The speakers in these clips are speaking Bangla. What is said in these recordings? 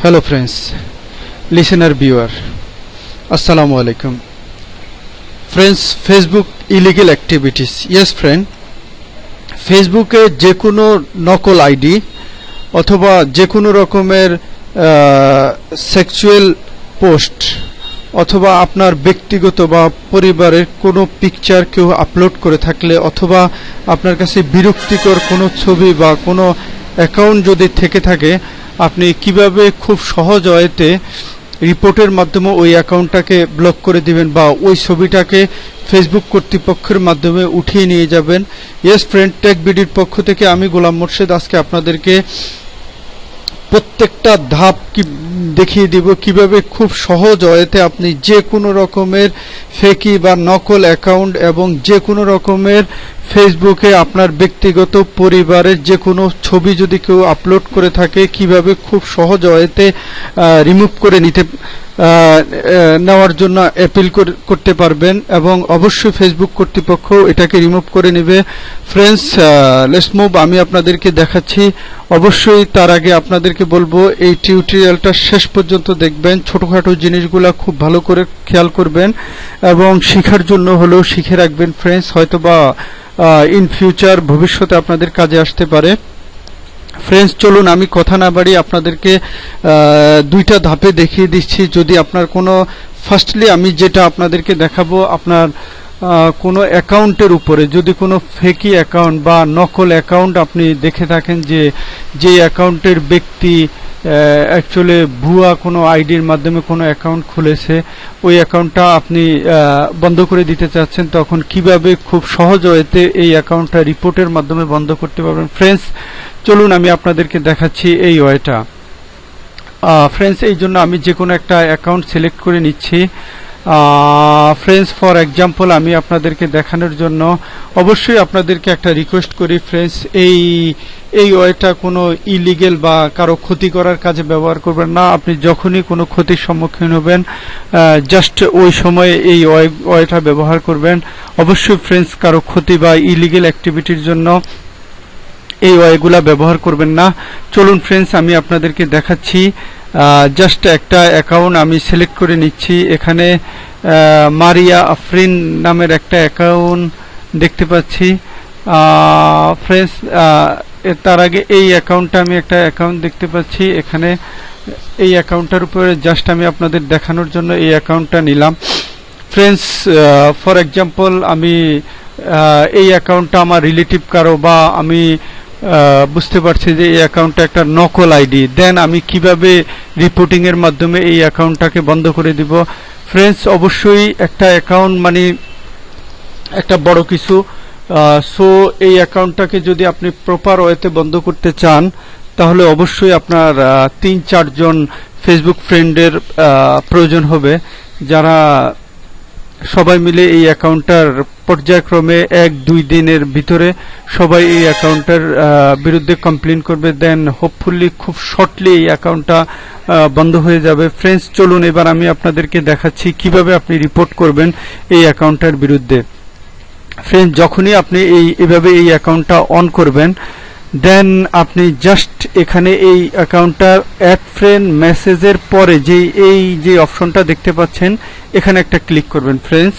Hello friends, listener viewer, Assalamu alaikum. Friends, Facebook illegal activities. Yes friend, ফেসবুকে যে কোনো নকল আইডি অথবা যে কোনো রকমের সেক্সুয়াল পোস্ট অথবা আপনার ব্যক্তিগত বা পরিবারের কোনো পিকচার কেউ আপলোড করে থাকলে অথবা আপনার কাছে বিরক্তিকর কোনো ছবি বা কোনো অ্যাকাউন্ট যদি থেকে থাকে, আপনি কিভাবে খুব সহজ ওয়েতে রিপোর্টের মাধ্যমে ওই অ্যাকাউন্টটাকে ব্লক করে দিবেন বা ওই ছবিটাকে ফেসবুক কর্তৃপক্ষের মাধ্যমে উঠিয়ে নিয়ে যাবেন। ইয়েস ফ্রেন্ড, টেক বিডির পক্ষ থেকে আমি গোলাম মোর্শেদ আজকে আপনাদেরকে প্রত্যেকটা ধাপ দেখিয়ে দিব কিভাবে খুব সহজ ওয়েতে আপনি যে কোনো রকমের ফেকি বা নকল অ্যাকাউন্ট এবং যে কোনো রকমের ফেসবুকে আপনার ব্যক্তিগত পরিবারের যে কোনো ছবি যদি কেউ আপলোড করে থাকে কিভাবে খুব সহজ ওয়েতে রিমুভ করে নেওয়ার জন্য অ্যাপিল করতে পারবেন এবং অবশ্যই ফেসবুক কর্তৃপক্ষ এটাকে রিমুভ করে নেবে। Friends, let's move. আমি আপনাদেরকে দেখাচ্ছি। অবশ্যই তার আগে আপনাদেরকে বলবো এই টিউটোরিয়ালটা শেষ পর্যন্ত দেখবেন, ছোটখাটো জিনিসগুলা খুব ভালো করে খেয়াল করবেন এবং শেখার জন্য হলেও শিখে রাখবেন ফ্রেন্ডস, হয়তোবা ইন ফিউচার ভবিষ্যতে আপনাদের কাজে আসতে পারে। ফ্রেন্ডস, চলুন আমি কথা না বাড়িয়ে আপনাদেরকে দুইটা ধাপে দেখিয়ে দিচ্ছি। যদি আপনার কোনো ফার্স্টলি আমি যেটা আপনাদেরকে দেখাবো, আপনার কোনো অ্যাকাউন্টের উপরে যদি কোনো ফেকি অ্যাকাউন্ট বা নকল অ্যাকাউন্ট আপনি দেখে থাকেন যে অ্যাকাউন্টের ব্যক্তি অ্যাকচুয়ালি ভুয়া কোনো আইডির মাধ্যমে কোনো অ্যাকাউন্ট খুলেছে, ওই অ্যাকাউন্টটা আপনি বন্ধ করে দিতে চাচ্ছেন, তখন কিভাবে খুব সহজ ওয়েতে এই অ্যাকাউন্টটা রিপোর্টের মাধ্যমে বন্ধ করতে পারবেন। ফ্রেন্ডস, চলুন আমি আপনাদেরকে দেখাচ্ছি এই ওয়েটা। ফ্রেন্ডস, এই জন্য আমি যে কোনো একটা অ্যাকাউন্ট সিলেক্ট করে নিচ্ছি। ফ্রেন্ডস, ফর এক্সাম্পল আমি আপনাদেরকে দেখানোর জন্য অবশ্যই আপনাদেরকে একটা রিকোয়েস্ট করি ফ্রেন্ডস, এই ওয়েটা কোনো ইলিগেল বা কারো ক্ষতি করার কাজে ব্যবহার করবেন না। আপনি যখনই কোনো ক্ষতির সম্মুখীন হবেন জাস্ট ওই সময়ে এই ওয়েটা ব্যবহার করবেন। অবশ্যই ফ্রেন্ডস, কারো ক্ষতি বা ইলিগেল অ্যাক্টিভিটির জন্য এই ওয়েগুলা ব্যবহার করবেন না। চলুন ফ্রেন্ডস, আমি আপনাদেরকে দেখাচ্ছি। জাস্ট একটা অ্যাকাউন্ট আমি সিলেক্ট করে নিচ্ছি। এখানে মারিয়া আফরিন নামের একটা অ্যাকাউন্ট দেখতে পাচ্ছি। ফ্রেন্ডস, তার আগে এই অ্যাকাউন্টটা আমি একটা অ্যাকাউন্ট দেখতে পাচ্ছি। এখানে এই অ্যাকাউন্টটার উপরে জাস্ট আমি আপনাদের দেখানোর জন্য এই অ্যাকাউন্টটা নিলাম। ফ্রেন্ডস, ফর এক্সাম্পল আমি এই অ্যাকাউন্টটা আমার রিলেটিভ কারো বা আমি বুঝতে পারছি যে এই অ্যাকাউন্টটা একটা নকল আইডি, দেন আমি কিভাবে রিপোর্টিং এর মাধ্যমে এই অ্যাকাউন্টটাকে বন্ধ করে দিব। ফ্রেন্ডস, অবশ্যই একটা অ্যাকাউন্ট মানে একটা বড় কিছু, সো এই অ্যাকাউন্টটাকে যদি আপনি প্রপার ওয়েতে বন্ধ করতে চান তাহলে অবশ্যই আপনার ৩-৪ জন ফেসবুক ফ্রেন্ডের প্রয়োজন হবে, যারা সবাই মিলে এই অ্যাকাউন্টটার পর্যায়ক্রমে ১-২ দিনের ভিতরে সবাই এই অ্যাকাউন্টের বিরুদ্ধে কমপ্লেন করবে, দেন হোপফুলি খুব শর্টলি এই অ্যাকাউন্টটা বন্ধ হয়ে যাবে। ফ্রেন্ডস, চলুন এবার আমি আপনাদেরকে দেখাচ্ছি কিভাবে আপনি রিপোর্ট করবেন এই অ্যাকাউন্টের বিরুদ্ধে। ফ্রেন্ডস, যখনই আপনি এইভাবে এই অ্যাকাউন্টটা অন করবেন, দেন আপনি জাস্ট এখানে এই অ্যাকাউন্টটার অ্যাড ফ্রেন্ড মেসেজের পরে যে অপশনটা দেখতে পাচ্ছেন এখানে একটা ক্লিক করবেন। ফ্রেন্ডস,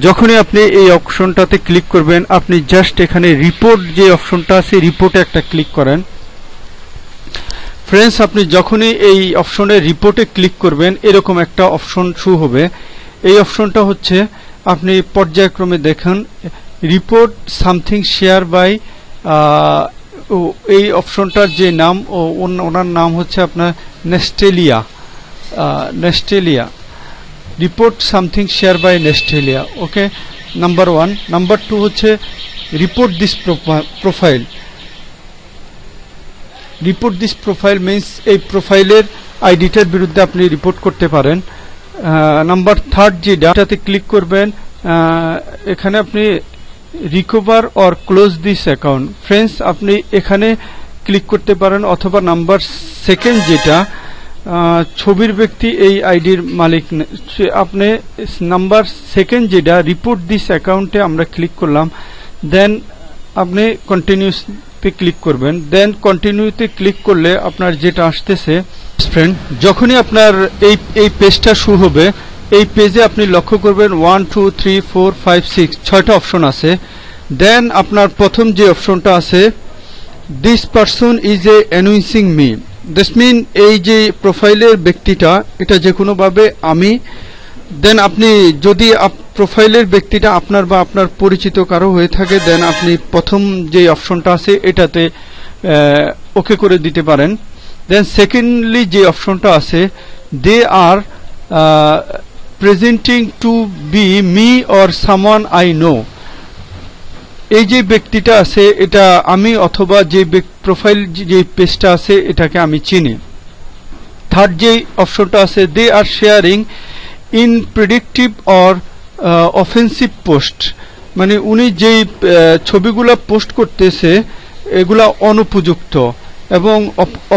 যখনই আপনি এই অপশনটাতে ক্লিক করবেন, আপনি জাস্ট এখানে রিপোর্ট যে অপশনটা আছে রিপোর্টে একটা ক্লিক করেন। ফ্রেন্ডস, আপনি যখনই এই অপশনে রিপোর্টে ক্লিক করবেন এরকম একটা অপশন শো হবে। এই অপশনটা হচ্ছে আপনি পর্যায়ক্রমে দেখেন রিপোর্ট সামথিং শেয়ার বাই, এই অপশনটার যে নাম ওনার নাম হচ্ছে আপনার নেস্টেলিয়া। রিপোর্ট সামথিং শেয়ার বাই নেস্টেলিয়া। Okay, number 1। নাম্বার 2 হচ্ছে report this profile. Report this profile means এই প্রোফাইলের আইডিটার বিরুদ্ধে আপনি রিপোর্ট করতে পারেন। নাম্বার 3 যেটাতে ক্লিক করবেন, এখানে আপনি recover or close this account. Friends, আপনি এখানে ক্লিক করতে পারেন, অথবা নাম্বার 2 যেটা ছবির ব্যক্তি এই আইডির মালিক, আপনি নাম্বার 2 যেটা রিপোর্ট দিস অ্যাকাউন্টে আমরা ক্লিক করলাম, দেন আপনি কন্টিনিউতে ক্লিক করবেন। দেন কন্টিনিউতে ক্লিক করলে আপনার যেটা আসতেছে ফ্রেন্ড, যখনই আপনার এই পেজটা শুরু হবে, এই পেজে আপনি লক্ষ্য করবেন 1 2 3 4 5 6 6টা অপশন আছে। দেন আপনার প্রথম যে অপশনটা আছে, দিস পারসন ইজ এ অ্যানোয়েন্সিং মি, দিস মিন এই যে প্রোফাইলের ব্যক্তিটা এটা যে কোনো ভাবে আমি। দেন আপনি যদি প্রোফাইলের ব্যক্তিটা আপনার বা আপনার পরিচিত কারো হয়ে থাকে, দেন আপনি প্রথম যে অপশনটা আছে এটাতে ওকে করে দিতে পারেন। দেন সেকেন্ডলি যে অপশনটা আছে, they are presenting to be me or someone I know, এই যে ব্যক্তিটা আছে এটা আমি অথবা যে প্রোফাইল যে পেজটা আছে এটাকে আমি চিনি। থার্ড যে অপশনটা আছে, they are sharing in predictive or offensive post, মানে উনি যেই ছবিগুলা পোস্ট করতেছে এগুলা অনুপযুক্ত এবং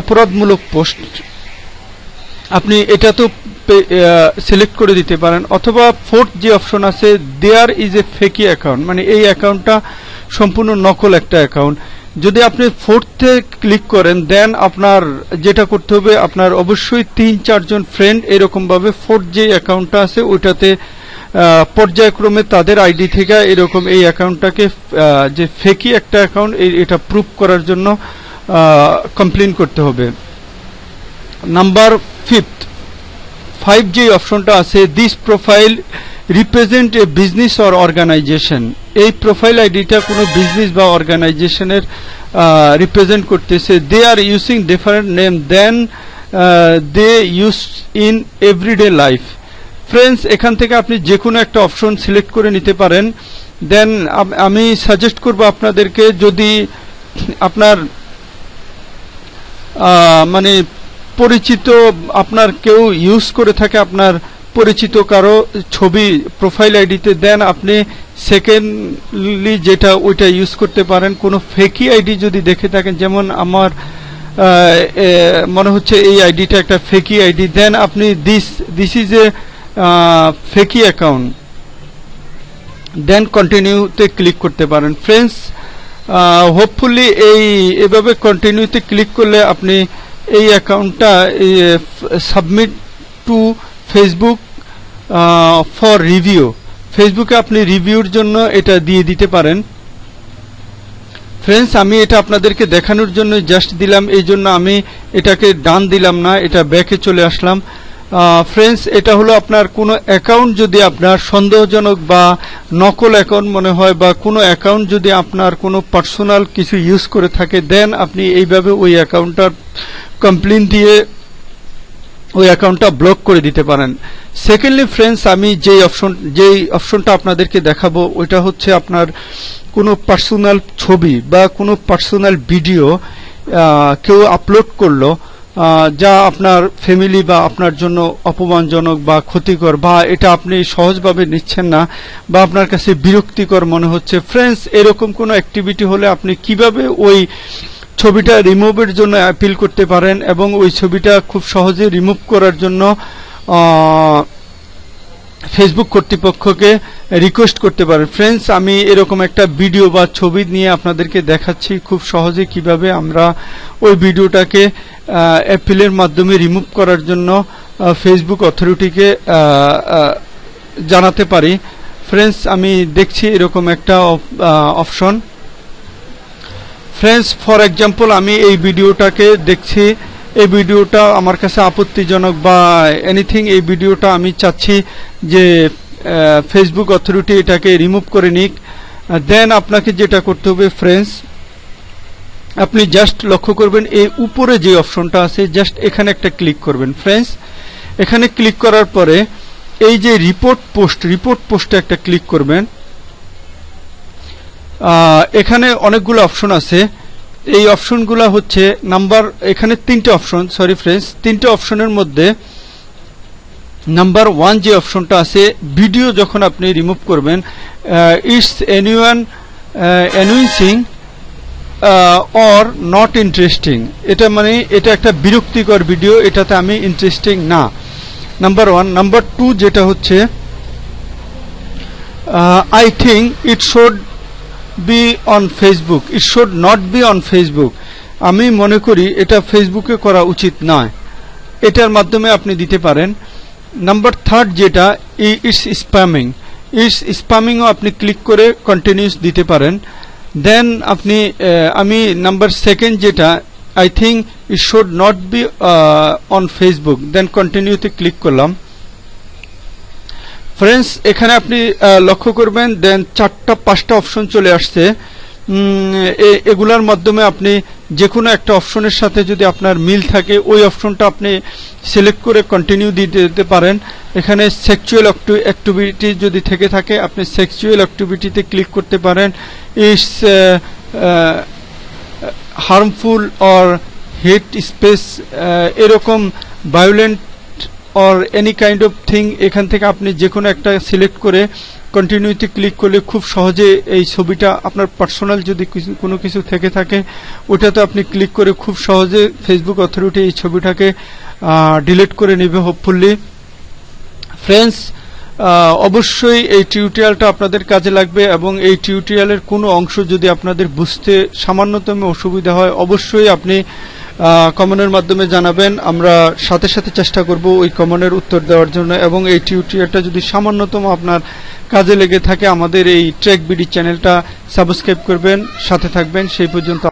অপরাধমূলক পোস্ট, আপনি এটা তো সিলেক্ট করে দিতে পারেন। অথবা ফোর্থ যে অপশন আছে, দেয়ার ইজ এ ফেকি অ্যাকাউন্ট, মানে এই অ্যাকাউন্টটা সম্পূর্ণ নকল একটা অ্যাকাউন্ট। যদি আপনি ফোর্থে ক্লিক করেন, দেন আপনার যেটা করতে হবে, আপনার অবশ্যই 3-4 জন ফ্রেন্ড এরকম ভাবে ফোর্থ যে অ্যাকাউন্টটা আছে ওইটাতে পর্যায়ক্রমে তাদের আইডি থেকে এরকম এই অ্যাকাউন্টটাকে যে ফেকি একটা অ্যাকাউন্ট এটা প্রুভ করার জন্য কমপ্লেন করতে হবে। নাম্বার 5 যে অপশনটা আছে, this profile represent a business or organisation, এই প্রোফাইল আইডিটা কোনো বিজনেস বা অর্গানাইজেশনের রিপ্রেজেন্ট করতেছে। They are using different name then they use in everyday life. Friends, এখান থেকে আপনি যে কোনো একটা অপশন সিলেক্ট করে নিতে পারেন। দেন আমি সাজেস্ট করব আপনাদেরকে, যদি আপনার মানে পরিচিত আপনার কেউ ইউজ করে থাকে, আপনার পরিচিত কারো ছবি প্রোফাইল আইডিতে, দেন আপনি সেকেন্ডলি যেটা ওইটা ইউজ করতে পারেন। কোনো ফেকি আইডি যদি দেখে থাকেন, যেমন আমার মনে হচ্ছে এই আইডিটা একটা ফেকি আইডি, দেন আপনি দিস ইজ এ ফেকি অ্যাকাউন্ট, দেন কন্টিনিউতে ক্লিক করতে পারেন। ফ্রেন্ডস, হোপফুলি এভাবে কন্টিনিউতে ক্লিক করলে আপনি এই অ্যাকাউন্টটা submit to Facebook for review, ফেসবুকে আপনি রিভিউর জন্য এটা দিয়ে দিতে পারেন। ফ্রেন্ডস, আমি এটা আপনাদেরকে দেখানোর জন্য জাস্ট দিলাম, এই জন্য আমি এটাকে ডান দিলাম না, এটা ব্যাকে চলে আসলাম। ফ্রেন্ডস, এটা হলো আপনার কোনো অ্যাকাউন্ট যদি আপনার সন্দেহজনক বা নকল অ্যাকাউন্ট মনে হয়, বা কোনো অ্যাকাউন্ট যদি আপনার কোনো পার্সোনাল কিছু ইউজ করে থাকে, দেন আপনি এইভাবে ওই অ্যাকাউন্টটার কমপ্লেন দিয়ে ওই অ্যাকাউন্টটা ব্লক করে দিতে পারেন। সেকেন্ডলি ফ্রেন্ডস, আমি যেই অপশনটা আপনাদেরকে দেখাবো ওইটা হচ্ছে আপনার কোনো পার্সোনাল ছবি বা কোনো পার্সোনাল ভিডিও কেউ আপলোড করলো যা আপনার ফ্যামিলি বা আপনার জন্য অপমানজনক বা ক্ষতিকর, বা এটা আপনি সহজভাবে নিচ্ছেন না বা আপনার কাছে বিরক্তিকর মনে হচ্ছে। ফ্রেন্ডস, এরকম কোনো অ্যাক্টিভিটি হলে আপনি কিভাবে ওই ছবিটা রিমুভের জন্য অ্যাপিল করতে পারেন এবং ওই ছবিটা খুব সহজে রিমুভ করার জন্য ফেসবুক কর্তৃপক্ষকে রিকোয়েস্ট করতে পারেন। ফ্রেন্ডস, আমি এরকম একটা ভিডিও বা ছবি নিয়ে আপনাদেরকে দেখাচ্ছি খুব সহজে কিভাবে আমরা ওই ভিডিওটাকে অ্যাপিলের মাধ্যমে রিমুভ করার জন্য ফেসবুক অথরিটিকে জানাতে পারি। ফ্রেন্ডস, আমি দেখছি এরকম একটা অপশন। ফ্রেন্ডস, ফর এক্সাম্পল আমি এই ভিডিওটাকে দেখছি, এই ভিডিওটা আমার কাছে আপত্তিজনক বা এনিথিং, এই ভিডিওটা আমি চাচ্ছি যে ফেসবুক অথরিটি এটাকে রিমুভ করে নিক। দেন আপনাকে যেটা করতে হবে ফ্রেন্ডস, আপনি জাস্ট লক্ষ্য করবেন এই উপরে যে অপশনটা আছে, জাস্ট এখানে একটা ক্লিক করবেন। ফ্রেন্ডস, এখানে ক্লিক করার পরে এই যে রিপোর্ট পোস্টে একটা ক্লিক করবেন। এখানে অনেকগুলো অপশন আছে, এই অপশনগুলো হচ্ছে এখানে 3টে অপশন, সরি ফ্রেন্ডস, 3টে অপশনের মধ্যে নাম্বার 1 যে অপশনটা আছে, ভিডিও যখন আপনি রিমুভ করবেন, ইটস অ্যানোয়েন্সিং অর নট ইন্টারেস্টিং, এটা মানে এটা একটা বিরক্তিকর ভিডিও, এটাতে আমি ইন্টারেস্টিং না, নাম্বার 1। নাম্বার 2 যেটা হচ্ছে, I think it should be on Facebook, it should not be on Facebook. আমি মনে করি এটা ফেসবুকে করা উচিত নয়, এটার মাধ্যমে আপনি দিতে পারেন। নাম্বার 3 যেটা ইটস স্প্যামিং, ইটস স্প্যামিংও আপনি ক্লিক করে কন্টিনিউস দিতে পারেন। দেন আপনি আমি নাম্বার 2 যেটা I think it should not be on Facebook, then কন্টিনিউতে ক্লিক করলাম। ফ্রেন্ডস এখানে আপনি লক্ষ্য করবেন দেন 4-5টা অপশন চলে আসছে। এগুলার মাধ্যমে আপনি যে কোনো একটা অপশনের সাথে যদি আপনার মিল থাকে ওই অপশনটা আপনি সিলেক্ট করে কন্টিনিউ দিতে পারেন। এখানে সেক্সুয়াল অ্যাক্টিভিটি যদি থেকে থাকে আপনি সেক্সুয়াল অ্যাক্টিভিটিতে ক্লিক করতে পারেন। It's harmful or hate speech, এরকম violent or any kind of thing, এখান থেকে আপনি যে কোনো একটা সিলেক্ট করে কন্টিনিউতে ক্লিক করলে খুব সহজে এই ছবিটা আপনার পার্সোনাল যদি কোনো কিছু থেকে থাকে ওটাতে আপনি ক্লিক করে খুব সহজে ফেসবুক অথরিটি এই ছবিটাকে ডিলিট করে নেবে হোপফুলি। ফ্রেন্ডস অবশ্যই এই টিউটোরিয়ালটা আপনাদের কাজে লাগবে এবং এই টিউটোরিয়ালের কোনো অংশ যদি আপনাদের বুঝতে সামান্যতম অসুবিধা হয় অবশ্যই আপনি কমেন্টের মাধ্যমে জানাবেন। আমরা সাথে সাথে চেষ্টা করব ওই কমেন্টের উত্তর দেওয়ার জন্য। এবং এই টিউটোরিয়ালটা যদি সামান্যতম আপনার কাজে লেগে থাকে আমাদের এই ট্রেক বিডি চ্যানেলটা সাবস্ক্রাইব করবেন, সাথে থাকবেন। সেই পর্যন্ত